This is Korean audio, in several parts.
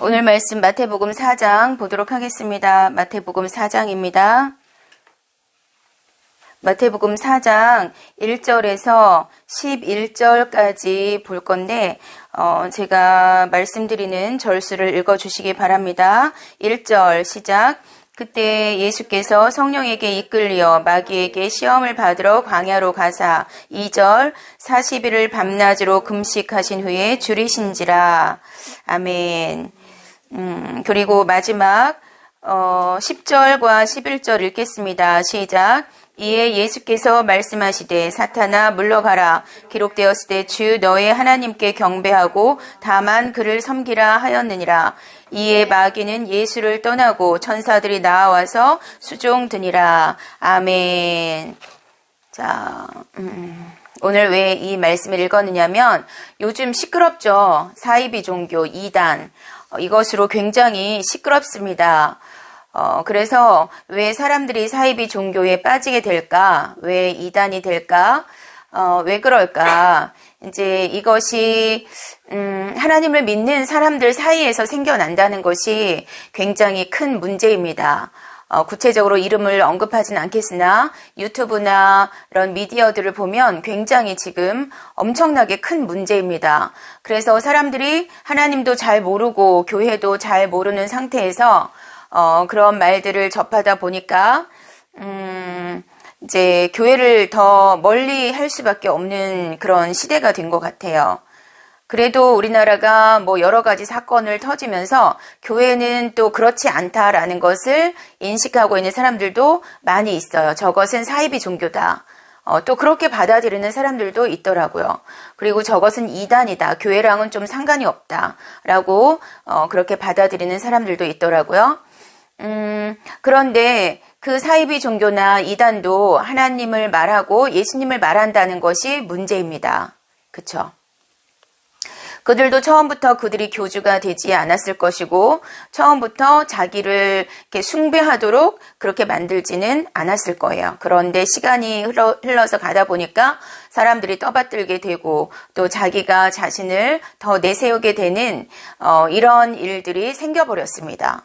오늘 말씀 마태복음 4장 보도록 하겠습니다. 마태복음 4장입니다. 마태복음 4장 1절에서 11절까지 볼 건데 제가 말씀드리는 절수를 읽어주시기 바랍니다. 1절 시작. 그때 예수께서 성령에게 이끌려 마귀에게 시험을 받으러 광야로 가사 2절 40일을 밤낮으로 금식하신 후에 줄이신지라. 아멘. 그리고 마지막 10절과 11절 읽겠습니다. 시작. 이에 예수께서 말씀하시되 사탄아 물러가라. 기록되었을 때 주 너의 하나님께 경배하고 다만 그를 섬기라 하였느니라. 이에 마귀는 예수를 떠나고 천사들이 나와서 수종드니라. 아멘. 자, 오늘 왜 이 말씀을 읽었느냐면 요즘 시끄럽죠. 사이비 종교 2단. 이것으로 굉장히 시끄럽습니다. 그래서 왜 사람들이 사이비 종교에 빠지게 될까? 왜 이단이 될까? 왜 그럴까? 이제 이것이 하나님을 믿는 사람들 사이에서 생겨난다는 것이 굉장히 큰 문제입니다. 구체적으로 이름을 언급하진 않겠으나 유튜브나 이런 미디어들을 보면 굉장히 지금 엄청나게 큰 문제입니다. 그래서 사람들이 하나님도 잘 모르고 교회도 잘 모르는 상태에서 그런 말들을 접하다 보니까 이제 교회를 더 멀리 할 수밖에 없는 그런 시대가 된 것 같아요. 그래도 우리나라가 뭐 여러 가지 사건을 터지면서 교회는 또 그렇지 않다라는 것을 인식하고 있는 사람들도 많이 있어요. 저것은 사이비 종교다. 또 그렇게 받아들이는 사람들도 있더라고요. 그리고 저것은 이단이다. 교회랑은 좀 상관이 없다라고 그렇게 받아들이는 사람들도 있더라고요. 그런데 그 사이비 종교나 이단도 하나님을 말하고 예수님을 말한다는 것이 문제입니다. 그쵸? 그들도 처음부터 그들이 교주가 되지 않았을 것이고 처음부터 자기를 이렇게 숭배하도록 그렇게 만들지는 않았을 거예요. 그런데 시간이 흘러서 가다 보니까 사람들이 떠받들게 되고 또 자기가 자신을 더 내세우게 되는 이런 일들이 생겨버렸습니다.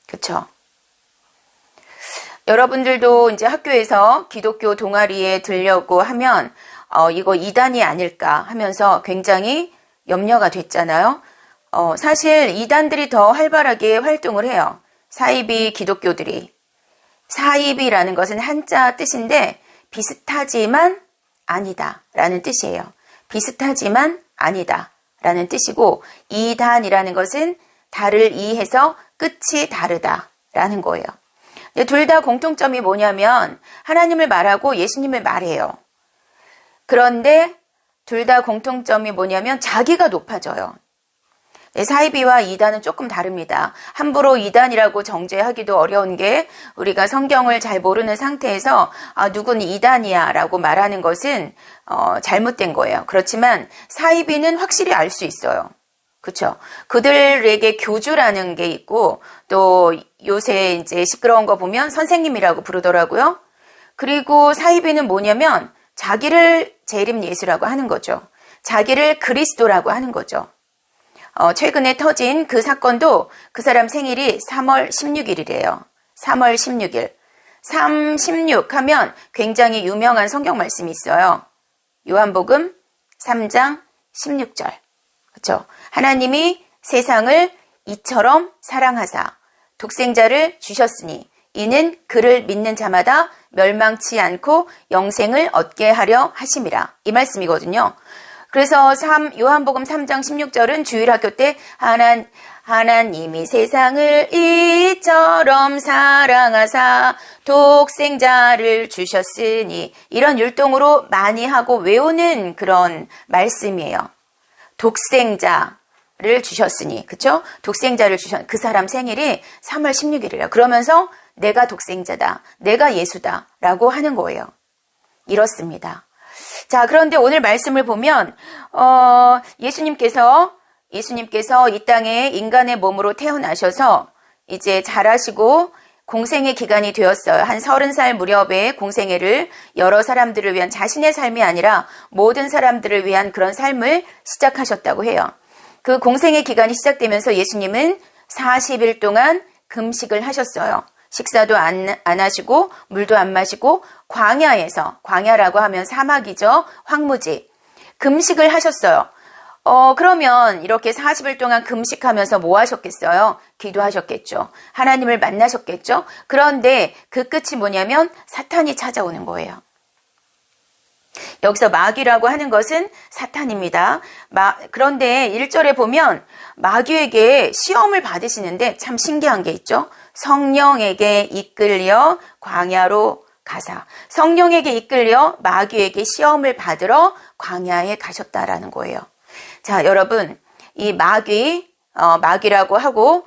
그쵸? 여러분들도 이제 학교에서 기독교 동아리에 들려고 하면 이거 이단이 아닐까 하면서 굉장히 염려가 됐잖아요. 사실 이단들이 더 활발하게 활동을 해요. 사이비 기독교들이. 사이비라는 것은 한자 뜻인데 비슷하지만 아니다 라는 뜻이에요. 비슷하지만 아니다 라는 뜻이고 이단이라는 것은 다를 이해서 끝이 다르다 라는 거예요. 둘 다 공통점이 뭐냐면 하나님을 말하고 예수님을 말해요. 그런데 둘 다 공통점이 뭐냐면 자기가 높아져요. 사이비와 이단은 조금 다릅니다. 함부로 이단이라고 정죄하기도 어려운 게 우리가 성경을 잘 모르는 상태에서 누군 이단이야 라고 말하는 것은 잘못된 거예요. 그렇지만 사이비는 확실히 알 수 있어요. 그렇죠? 그들에게 교주라는 게 있고 또 요새 이제 시끄러운 거 보면 선생님이라고 부르더라고요. 그리고 사이비는 뭐냐면 자기를 재림 예수라고 하는 거죠. 자기를 그리스도라고 하는 거죠. 최근에 터진 그 사건도 그 사람 생일이 3월 16일이래요. 3월 16일. 316 하면 굉장히 유명한 성경 말씀이 있어요. 요한복음 3장 16절. 그렇죠? 하나님이 세상을 이처럼 사랑하사 독생자를 주셨으니 이는 그를 믿는 자마다 멸망치 않고 영생을 얻게 하려 하심이라. 이 말씀이거든요. 그래서 요한복음 3장 16절은 주일학교 때 하나님이 세상을 이처럼 사랑하사 독생자를 주셨으니 이런 율동으로 많이 하고 외우는 그런 말씀이에요. 독생자를 주셨으니, 그쵸? 독생자를 주셨, 그 사람 생일이 3월 16일이래요. 그러면서 내가 독생자다, 내가 예수다 라고 하는 거예요. 이렇습니다. 자, 그런데 오늘 말씀을 보면 예수님께서 이 땅에 인간의 몸으로 태어나셔서 이제 자라시고 공생의 기간이 되었어요. 한 30살 무렵에 공생애를 여러 사람들을 위한 자신의 삶이 아니라 모든 사람들을 위한 그런 삶을 시작하셨다고 해요. 그 공생의 기간이 시작되면서 예수님은 40일 동안 금식을 하셨어요. 식사도 안 하시고 물도 안 마시고 광야에서, 광야라고 하면 사막이죠. 황무지. 금식을 하셨어요. 그러면 이렇게 40일 동안 금식하면서 뭐 하셨겠어요? 기도하셨겠죠. 하나님을 만나셨겠죠. 그런데 그 끝이 뭐냐면 사탄이 찾아오는 거예요. 여기서 마귀라고 하는 것은 사탄입니다. 그런데 1절에 보면 마귀에게 시험을 받으시는데 참 신기한 게 있죠. 성령에게 이끌려 광야로 가사. 성령에게 이끌려 마귀에게 시험을 받으러 광야에 가셨다라는 거예요. 자, 여러분, 이 마귀라고 하고,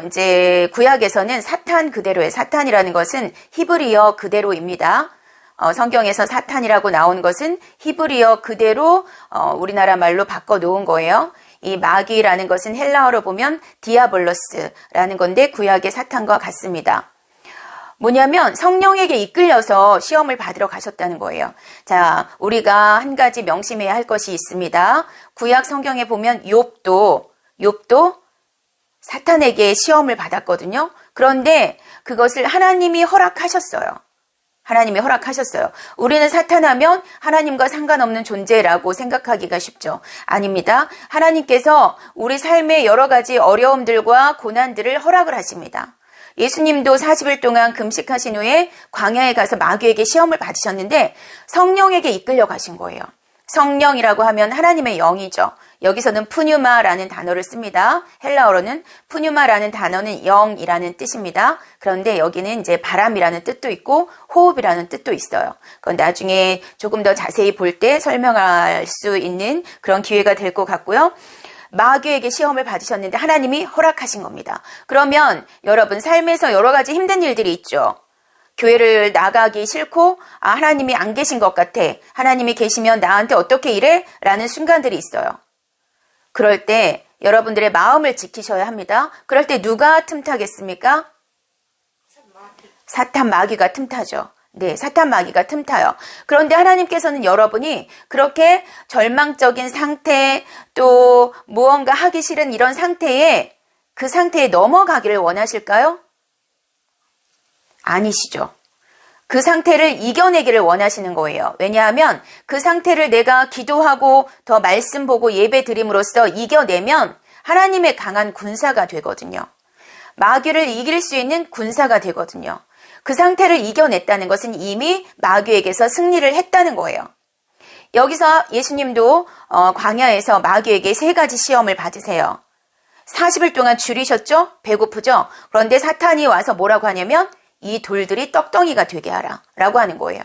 이제 구약에서는 사탄 그대로예요. 사탄이라는 것은 히브리어 그대로입니다. 성경에서 사탄이라고 나온 것은 히브리어 그대로 우리나라 말로 바꿔 놓은 거예요. 이 마귀라는 것은 헬라어로 보면 디아볼로스라는 건데 구약의 사탄과 같습니다. 뭐냐면 성령에게 이끌려서 시험을 받으러 가셨다는 거예요. 자, 우리가 한 가지 명심해야 할 것이 있습니다. 구약 성경에 보면 욥도 사탄에게 시험을 받았거든요. 그런데 그것을 하나님이 허락하셨어요. 하나님이 허락하셨어요. 우리는 사탄하면 하나님과 상관없는 존재라고 생각하기가 쉽죠. 아닙니다. 하나님께서 우리 삶의 여러 가지 어려움들과 고난들을 허락을 하십니다. 예수님도 40일 동안 금식하신 후에 광야에 가서 마귀에게 시험을 받으셨는데 성령에게 이끌려 가신 거예요. 성령이라고 하면 하나님의 영이죠. 여기서는 푸뉴마라는 단어를 씁니다. 헬라어로는 푸뉴마라는 단어는 영이라는 뜻입니다. 그런데 여기는 이제 바람이라는 뜻도 있고 호흡이라는 뜻도 있어요. 그건 나중에 조금 더 자세히 볼 때 설명할 수 있는 그런 기회가 될 것 같고요. 마귀에게 시험을 받으셨는데 하나님이 허락하신 겁니다. 그러면 여러분 삶에서 여러 가지 힘든 일들이 있죠. 교회를 나가기 싫고 하나님이 안 계신 것 같아. 하나님이 계시면 나한테 어떻게 이래? 라는 순간들이 있어요. 그럴 때 여러분들의 마음을 지키셔야 합니다. 그럴 때 누가 틈타겠습니까? 사탄 마귀가 틈타죠. 네, 사탄 마귀가 틈타요. 그런데 하나님께서는 여러분이 그렇게 절망적인 상태 또 무언가 하기 싫은 이런 상태에 그 상태에 넘어가기를 원하실까요? 아니시죠. 그 상태를 이겨내기를 원하시는 거예요. 왜냐하면 그 상태를 내가 기도하고 더 말씀 보고 예배 드림으로써 이겨내면 하나님의 강한 군사가 되거든요. 마귀를 이길 수 있는 군사가 되거든요. 그 상태를 이겨냈다는 것은 이미 마귀에게서 승리를 했다는 거예요. 여기서 예수님도 광야에서 마귀에게 3가지 시험을 받으세요. 40일 동안 줄이셨죠? 배고프죠? 그런데 사탄이 와서 뭐라고 하냐면 이 돌들이 떡덩이가 되게 하라 라고 하는 거예요.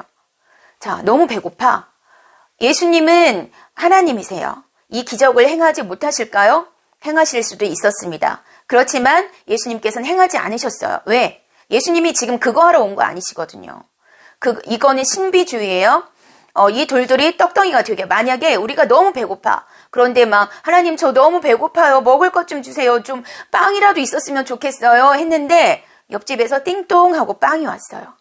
자, 너무 배고파. 예수님은 하나님이세요. 이 기적을 행하지 못하실까요? 행하실 수도 있었습니다. 그렇지만 예수님께서는 행하지 않으셨어요. 왜? 예수님이 지금 그거 하러 온 거 아니시거든요. 이거는 신비주의예요. 이 돌들이 떡덩이가 되게, 만약에 우리가 너무 배고파. 그런데 막 하나님 저 너무 배고파요. 먹을 것 좀 주세요. 좀 빵이라도 있었으면 좋겠어요. 했는데 옆집에서 띵동 하고 빵이 왔어요.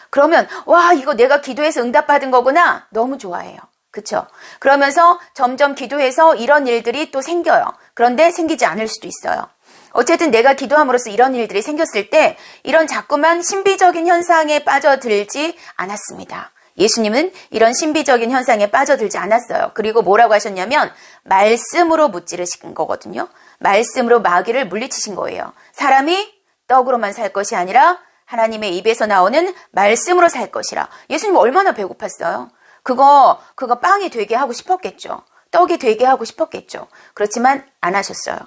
그러면 와, 이거 내가 기도해서 응답받은 거구나. 너무 좋아해요. 그쵸? 그러면서 점점 기도해서 이런 일들이 또 생겨요. 그런데 생기지 않을 수도 있어요. 어쨌든 내가 기도함으로써 이런 일들이 생겼을 때 이런 자꾸만 신비적인 현상에 빠져들지 않았습니다. 예수님은 이런 신비적인 현상에 빠져들지 않았어요. 그리고 뭐라고 하셨냐면 말씀으로 무찌르신 거거든요. 말씀으로 마귀를 물리치신 거예요. 사람이 떡으로만 살 것이 아니라 하나님의 입에서 나오는 말씀으로 살 것이라. 예수님 얼마나 배고팠어요. 그거 빵이 되게 하고 싶었겠죠. 떡이 되게 하고 싶었겠죠. 그렇지만 안 하셨어요.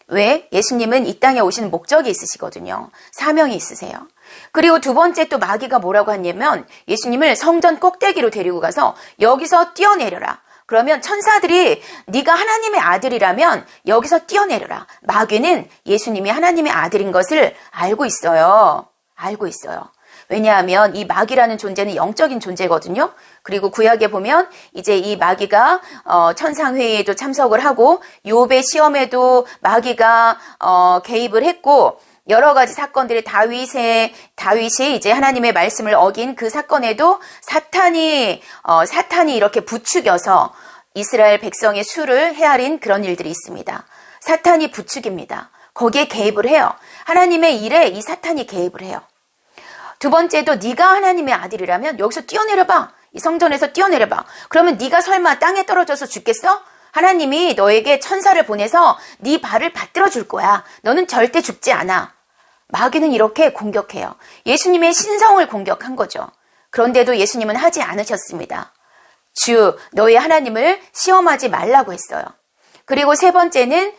왜? 예수님은 이 땅에 오시는 목적이 있으시거든요. 사명이 있으세요. 그리고 두 번째 또 마귀가 뭐라고 하냐면 예수님을 성전 꼭대기로 데리고 가서 여기서 뛰어내려라. 그러면 천사들이 네가 하나님의 아들이라면 여기서 뛰어내려라. 마귀는 예수님이 하나님의 아들인 것을 알고 있어요. 알고 있어요. 왜냐하면 이 마귀라는 존재는 영적인 존재거든요. 그리고 구약에 보면 이제 이 마귀가 천상회의에도 참석을 하고 욥의 시험에도 마귀가 개입을 했고 여러 가지 사건들이 다윗이 이제 하나님의 말씀을 어긴 그 사건에도 사탄이 이렇게 부추겨서 이스라엘 백성의 수를 헤아린 그런 일들이 있습니다. 사탄이 부추깁니다. 거기에 개입을 해요. 하나님의 일에 이 사탄이 개입을 해요. 두 번째도 네가 하나님의 아들이라면 여기서 뛰어내려봐. 이 성전에서 뛰어내려봐. 그러면 네가 설마 땅에 떨어져서 죽겠어? 하나님이 너에게 천사를 보내서 네 발을 받들어 줄 거야. 너는 절대 죽지 않아. 마귀는 이렇게 공격해요. 예수님의 신성을 공격한 거죠. 그런데도 예수님은 하지 않으셨습니다. 주, 너희 하나님을 시험하지 말라고 했어요. 그리고 세 번째는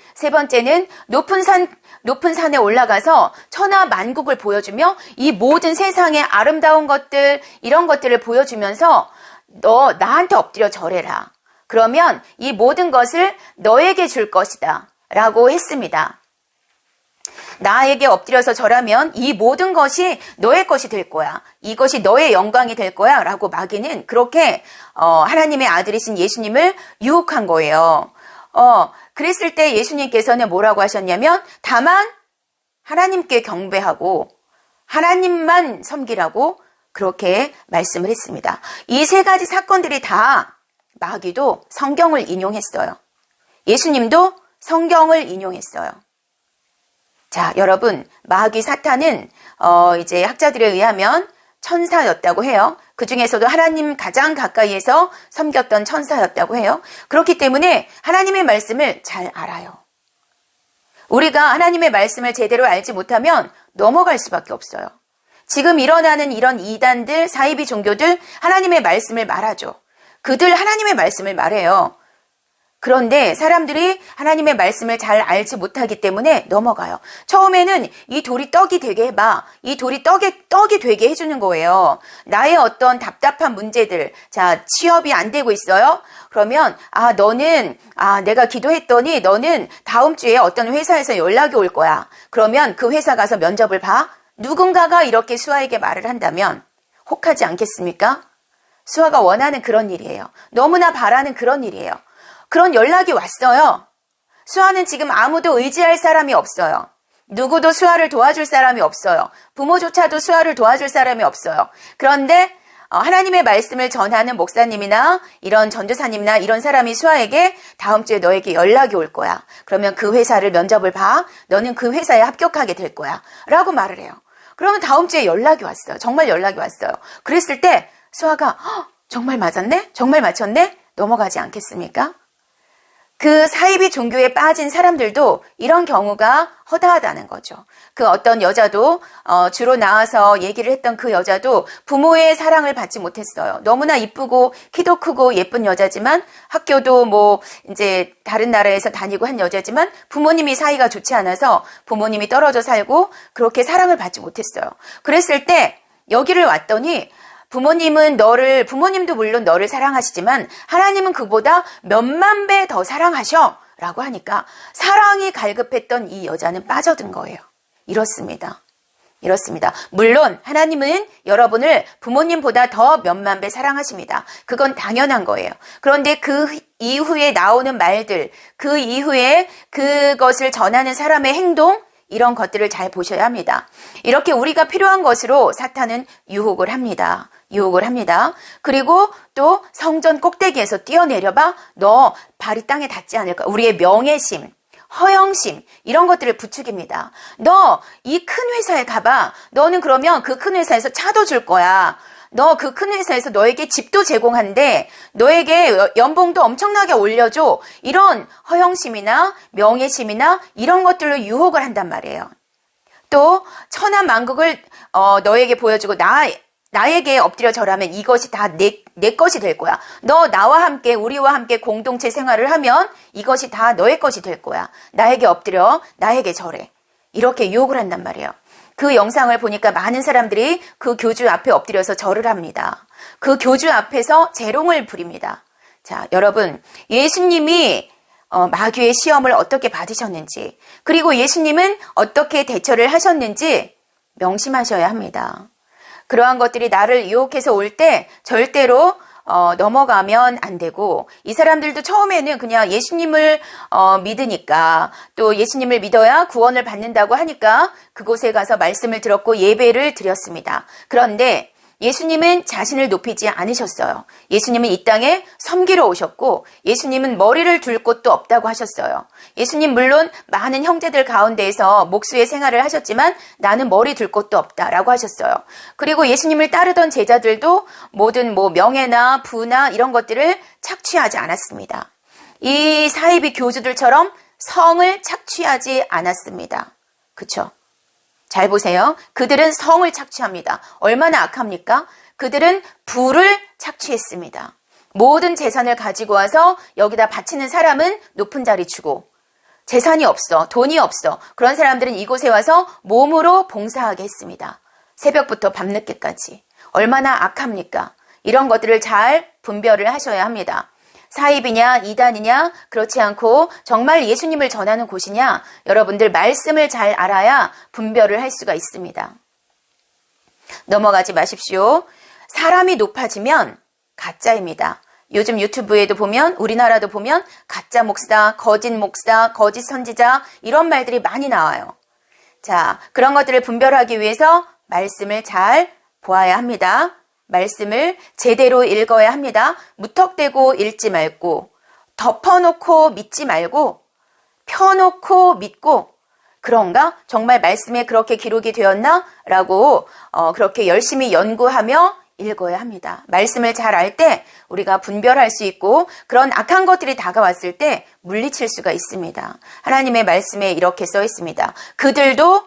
높은 산에 올라가서 천하 만국을 보여주며 이 모든 세상의 아름다운 것들, 이런 것들을 보여주면서 너 나한테 엎드려 절해라. 그러면 이 모든 것을 너에게 줄 것이다. 라고 했습니다. 나에게 엎드려서 절하면 이 모든 것이 너의 것이 될 거야. 이것이 너의 영광이 될 거야. 라고 마귀는 그렇게 하나님의 아들이신 예수님을 유혹한 거예요. 그랬을 때 예수님께서는 뭐라고 하셨냐면 다만 하나님께 경배하고 하나님만 섬기라고 그렇게 말씀을 했습니다. 이 세 가지 사건들이 다 마귀도 성경을 인용했어요. 예수님도 성경을 인용했어요. 자, 여러분, 마귀 사탄은 이제 학자들에 의하면 천사였다고 해요. 그 중에서도 하나님 가장 가까이에서 섬겼던 천사였다고 해요. 그렇기 때문에 하나님의 말씀을 잘 알아요. 우리가 하나님의 말씀을 제대로 알지 못하면 넘어갈 수밖에 없어요. 지금 일어나는 이런 이단들, 사이비 종교들 하나님의 말씀을 말하죠. 그들 하나님의 말씀을 말해요. 그런데 사람들이 하나님의 말씀을 잘 알지 못하기 때문에 넘어가요. 처음에는 이 돌이 떡이 되게 해봐. 이 돌이 떡이 되게 해주는 거예요. 나의 어떤 답답한 문제들. 자, 취업이 안 되고 있어요. 그러면 너는 내가 기도했더니 너는 다음 주에 어떤 회사에서 연락이 올 거야. 그러면 그 회사 가서 면접을 봐. 누군가가 이렇게 수아에게 말을 한다면 혹하지 않겠습니까? 수아가 원하는 그런 일이에요. 너무나 바라는 그런 일이에요. 그런 연락이 왔어요. 수아는 지금 아무도 의지할 사람이 없어요. 누구도 수아를 도와줄 사람이 없어요. 부모조차도 수아를 도와줄 사람이 없어요. 그런데 하나님의 말씀을 전하는 목사님이나 이런 전도사님이나 이런 사람이 수아에게 다음 주에 너에게 연락이 올 거야. 그러면 그 회사를 면접을 봐. 너는 그 회사에 합격하게 될 거야. 라고 말을 해요. 그러면 다음 주에 연락이 왔어요. 정말 연락이 왔어요. 그랬을 때 수아가 정말 맞았네? 정말 맞췄네? 넘어가지 않겠습니까? 그 사이비 종교에 빠진 사람들도 이런 경우가 허다하다는 거죠. 그 어떤 여자도 주로 나와서 얘기를 했던 그 여자도 부모의 사랑을 받지 못했어요. 너무나 이쁘고 키도 크고 예쁜 여자지만 학교도 뭐 이제 다른 나라에서 다니고 한 여자지만 부모님이 사이가 좋지 않아서 부모님이 떨어져 살고 그렇게 사랑을 받지 못했어요. 그랬을 때 여기를 왔더니 부모님도 물론 너를 사랑하시지만 하나님은 그보다 몇만 배 더 사랑하셔 라고 하니까 사랑이 갈급했던 이 여자는 빠져든 거예요. 이렇습니다. 물론 하나님은 여러분을 부모님보다 더 몇만 배 사랑하십니다. 그건 당연한 거예요. 그런데 그 이후에 나오는 말들, 그 이후에 그것을 전하는 사람의 행동, 이런 것들을 잘 보셔야 합니다. 이렇게 우리가 필요한 것으로 사탄은 유혹을 합니다. 그리고 또 성전 꼭대기에서 뛰어내려봐. 너 발이 땅에 닿지 않을까. 우리의 명예심, 허영심 이런 것들을 부추깁니다. 너 이 큰 회사에 가봐. 너는 그러면 그 큰 회사에서 차도 줄 거야. 너 그 큰 회사에서 너에게 집도 제공한대. 너에게 연봉도 엄청나게 올려줘. 이런 허영심이나 명예심이나 이런 것들로 유혹을 한단 말이에요. 또 천하 만국을 너에게 보여주고 나에게 엎드려 절하면 이것이 다 내 것이 될 거야. 너 나와 함께 우리와 함께 공동체 생활을 하면 이것이 다 너의 것이 될 거야. 나에게 엎드려 나에게 절해. 이렇게 유혹을 한단 말이에요. 그 영상을 보니까 많은 사람들이 그 교주 앞에 엎드려서 절을 합니다. 그 교주 앞에서 재롱을 부립니다. 자, 여러분, 예수님이 마귀의 시험을 어떻게 받으셨는지, 그리고 예수님은 어떻게 대처를 하셨는지 명심하셔야 합니다. 그러한 것들이 나를 유혹해서 올 때 절대로 넘어가면 안 되고, 이 사람들도 처음에는 그냥 예수님을 믿으니까, 또 예수님을 믿어야 구원을 받는다고 하니까 그곳에 가서 말씀을 들었고 예배를 드렸습니다. 그런데 예수님은 자신을 높이지 않으셨어요. 예수님은 이 땅에 섬기러 오셨고 예수님은 머리를 둘 곳도 없다고 하셨어요. 예수님 물론 많은 형제들 가운데에서 목수의 생활을 하셨지만 나는 머리 둘 곳도 없다라고 하셨어요. 그리고 예수님을 따르던 제자들도 모든 명예나 부나 이런 것들을 착취하지 않았습니다. 이 사이비 교주들처럼 성을 착취하지 않았습니다. 그렇죠? 잘 보세요. 그들은 성을 착취합니다. 얼마나 악합니까? 그들은 부를 착취했습니다. 모든 재산을 가지고 와서 여기다 바치는 사람은 높은 자리 주고 재산이 없어, 돈이 없어. 그런 사람들은 이곳에 와서 몸으로 봉사하게 했습니다. 새벽부터 밤늦게까지. 얼마나 악합니까? 이런 것들을 잘 분별을 하셔야 합니다. 사입이냐 이단이냐 그렇지 않고 정말 예수님을 전하는 곳이냐 여러분들 말씀을 잘 알아야 분별을 할 수가 있습니다. 넘어가지 마십시오. 사람이 높아지면 가짜입니다. 요즘 유튜브에도 보면 우리나라도 보면 가짜 목사, 거짓 선지자 이런 말들이 많이 나와요. 자, 그런 것들을 분별하기 위해서 말씀을 잘 보아야 합니다. 말씀을 제대로 읽어야 합니다. 무턱대고 읽지 말고 덮어놓고 믿지 말고 펴놓고 믿고 그런가? 정말 말씀에 그렇게 기록이 되었나? 라고 그렇게 열심히 연구하며 읽어야 합니다. 말씀을 잘 알 때 우리가 분별할 수 있고 그런 악한 것들이 다가왔을 때 물리칠 수가 있습니다. 하나님의 말씀에 이렇게 써 있습니다. 그들도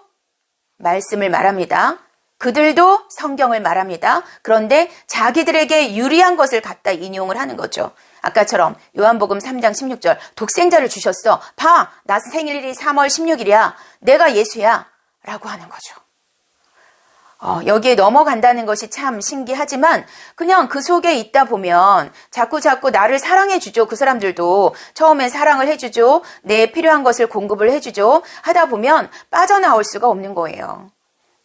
말씀을 말합니다. 그들도 성경을 말합니다. 그런데 자기들에게 유리한 것을 갖다 인용을 하는 거죠. 아까처럼 요한복음 3장 16절 독생자를 주셨어. 봐, 나 생일이 3월 16일이야. 내가 예수야. 라고 하는 거죠. 여기에 넘어간다는 것이 참 신기하지만 그냥 그 속에 있다 보면 자꾸 나를 사랑해 주죠. 그 사람들도 처음엔 사랑을 해주죠. 내 필요한 것을 공급을 해주죠. 하다 보면 빠져나올 수가 없는 거예요.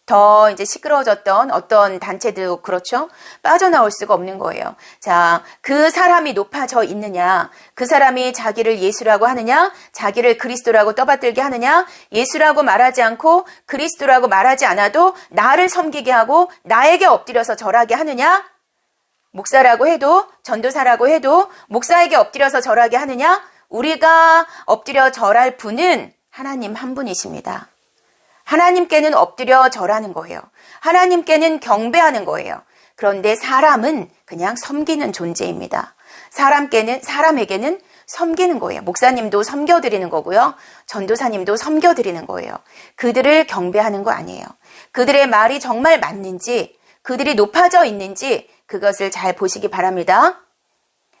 더 이제 시끄러워졌던 어떤 단체도 그렇죠. 빠져나올 수가 없는 거예요. 자, 그 사람이 높아져 있느냐, 그 사람이 자기를 예수라고 하느냐, 자기를 그리스도라고 떠받들게 하느냐, 예수라고 말하지 않고 그리스도라고 말하지 않아도 나를 섬기게 하고 나에게 엎드려서 절하게 하느냐, 목사라고 해도 전도사라고 해도 목사에게 엎드려서 절하게 하느냐, 우리가 엎드려 절할 분은 하나님 한 분이십니다. 하나님께는 엎드려 절하는 거예요. 하나님께는 경배하는 거예요. 그런데 사람은 그냥 섬기는 존재입니다. 사람에게는 섬기는 거예요. 목사님도 섬겨드리는 거고요. 전도사님도 섬겨드리는 거예요. 그들을 경배하는 거 아니에요. 그들의 말이 정말 맞는지, 그들이 높아져 있는지 그것을 잘 보시기 바랍니다.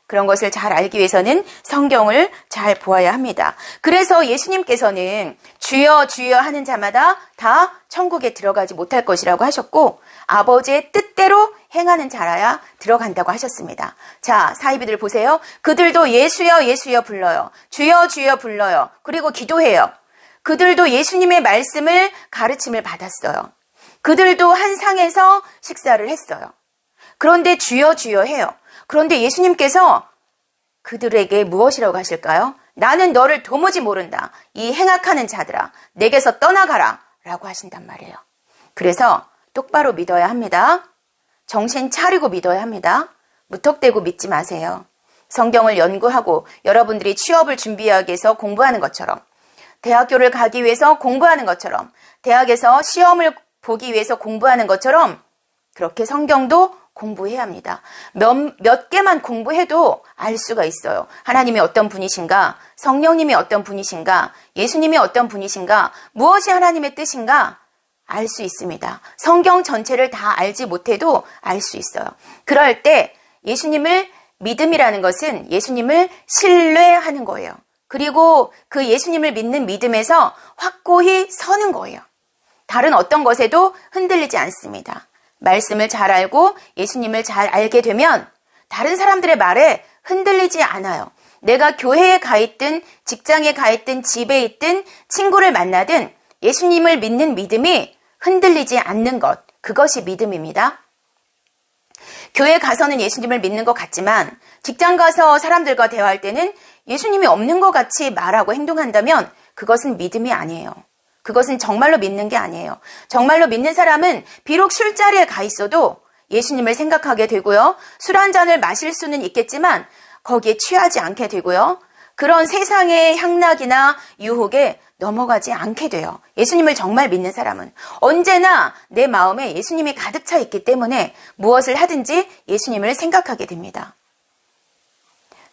그런 것을 잘 알기 위해서는 성경을 잘 보아야 합니다. 그래서 예수님께서는 주여 주여 하는 자마다 다 천국에 들어가지 못할 것이라고 하셨고 아버지의 뜻대로 행하는 자라야 들어간다고 하셨습니다. 자, 사이비들 보세요. 그들도 예수여 예수여 불러요. 주여 주여 불러요. 그리고 기도해요. 그들도 예수님의 말씀을 가르침을 받았어요. 그들도 한 상에서 식사를 했어요. 그런데 주여 주여 해요. 그런데 예수님께서 그들에게 무엇이라고 하실까요? 나는 너를 도무지 모른다. 이 행악하는 자들아, 내게서 떠나가라. 라고 하신단 말이에요. 그래서 똑바로 믿어야 합니다. 정신 차리고 믿어야 합니다. 무턱대고 믿지 마세요. 성경을 연구하고 여러분들이 취업을 준비하기 위해서 공부하는 것처럼, 대학교를 가기 위해서 공부하는 것처럼, 대학에서 시험을 보기 위해서 공부하는 것처럼 그렇게 성경도 공부해야 합니다. 몇 개만 공부해도 알 수가 있어요. 하나님이 어떤 분이신가? 성령님이 어떤 분이신가? 예수님이 어떤 분이신가? 무엇이 하나님의 뜻인가? 알 수 있습니다. 성경 전체를 다 알지 못해도 알 수 있어요. 그럴 때 예수님을 믿음이라는 것은 예수님을 신뢰하는 거예요. 그리고 그 예수님을 믿는 믿음에서 확고히 서는 거예요. 다른 어떤 것에도 흔들리지 않습니다. 말씀을 잘 알고 예수님을 잘 알게 되면 다른 사람들의 말에 흔들리지 않아요. 내가 교회에 가 있든 직장에 가 있든 집에 있든 친구를 만나든 예수님을 믿는 믿음이 흔들리지 않는 것, 그것이 믿음입니다. 교회 가서는 예수님을 믿는 것 같지만 직장 가서 사람들과 대화할 때는 예수님이 없는 것 같이 말하고 행동한다면 그것은 믿음이 아니에요. 그것은 정말로 믿는 게 아니에요. 정말로 믿는 사람은 비록 술자리에 가 있어도 예수님을 생각하게 되고요. 술 한 잔을 마실 수는 있겠지만 거기에 취하지 않게 되고요. 그런 세상의 향락이나 유혹에 넘어가지 않게 돼요. 예수님을 정말 믿는 사람은 언제나 내 마음에 예수님이 가득 차 있기 때문에 무엇을 하든지 예수님을 생각하게 됩니다.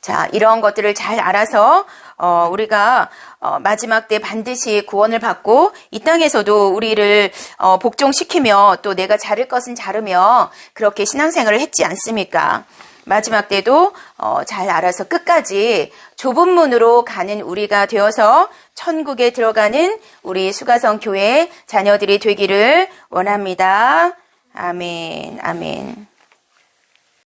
자, 이런 것들을 잘 알아서 우리가 마지막 때 반드시 구원을 받고 이 땅에서도 우리를 복종시키며 또 내가 자를 것은 자르며 그렇게 신앙생활을 했지 않습니까? 마지막 때도 잘 알아서 끝까지 좁은 문으로 가는 우리가 되어서 천국에 들어가는 우리 수가성 교회 자녀들이 되기를 원합니다. 아멘, 아멘.